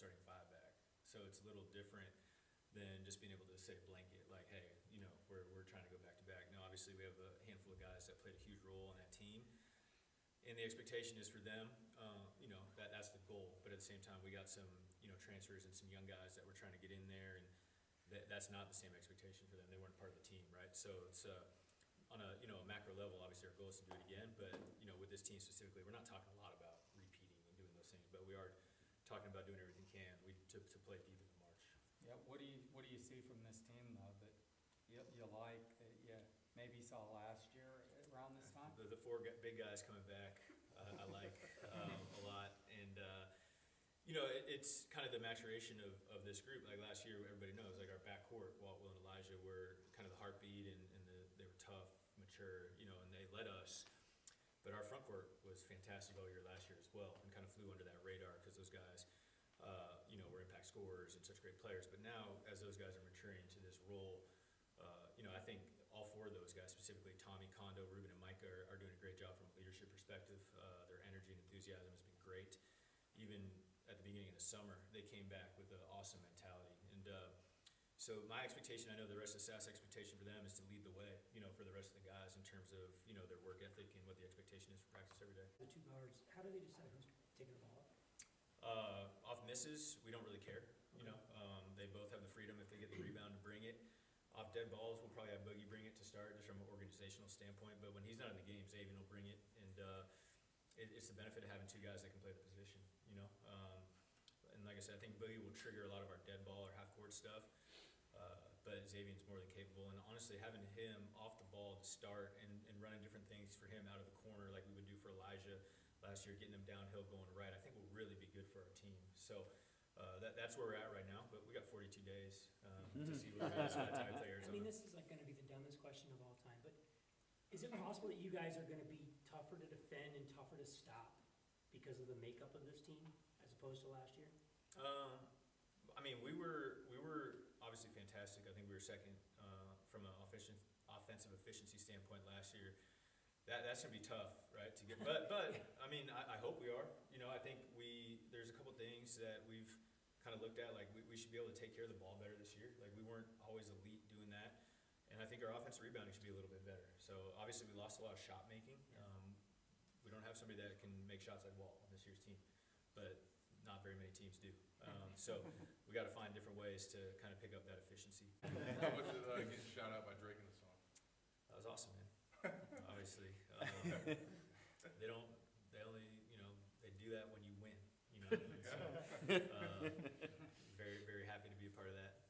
starting five back. So it's a little different than just being able to say blanket, like, hey, we're trying to go back to back. Now, obviously, we have a handful of guys that played a huge role in that team. And the expectation is for them, that's the goal. But at the same time, we got some, transfers and some young guys that we're trying to get in there, and that's not the same expectation for them. They weren't part of the team, right? So it's on a macro level, obviously our goal is to do it again. But with this team specifically, we're not talking a lot about repeating and doing those things, but we are talking about doing everything we can to play deep in the March. Yeah. What do you see from this team though that you like that you maybe saw last year around this time? The four big guys coming back, I like a lot. And, it's kind of the maturation of this group. Like last year, everybody knows, like our backcourt, Walt, Will, and Elijah were kind of the heartbeat, and they were tough, mature, and they led us. But our front court was fantastic all year last year as well, and kind of flew under that radar because those guys, were impact scorers and such great players. But now, as those guys are maturing into this role, I think all four of those guys, specifically Tommy, Kondo, Ruben, and Micah, are doing a great job from a leadership perspective. Their energy and enthusiasm has been great. Even at the beginning of the summer, they came back with an awesome mentality. And so my expectation, I know the rest of SAS expectation for them is to lead the way, for the rest of the guys in terms of, their work ethic and what the expectation is for practice every day. The two guards, how do they decide who's taking the ball up? Off misses, we don't really care. They both have the freedom if they get the rebound to bring it. Off dead balls, we'll probably have Boogie bring it to start, just from an organizational standpoint. But when he's not in the game, Xavier will bring it, and it's the benefit of having two guys that can play the position. And like I said, I think Boogie will trigger a lot of our dead ball or half court stuff. But Xavier's more than capable, and honestly, having him off the ball to start and running different things for him out of the corner, like we would do for Elijah last year, getting him downhill going right, I think will really be good for our team. So that's where we're at right now, but we got 42 days to see where we're at with time players. I mean, this is like going to be the dumbest question of all time, but is it possible that you guys are going to be tougher to defend and tougher to stop because of the makeup of this team as opposed to last year? I mean, we were obviously fantastic. I think we were second from an offensive efficiency standpoint last year. That's gonna be tough, right? To get, but I mean, I hope we are. I think there's a couple things that we've kind of looked at. Like we should be able to take care of the ball better this year. Like we weren't always elite doing that, and I think our offensive rebounding should be a little bit better. So obviously we lost a lot of shot making. We don't have somebody that can make shots like Walt on this year's team, but not very many teams do. So we got to find different ways to kind of pick up that efficiency. How much did getting shot out by Drake in the song? That was awesome, man. Obviously, they do that when you win. So, very, very happy to be a part of that.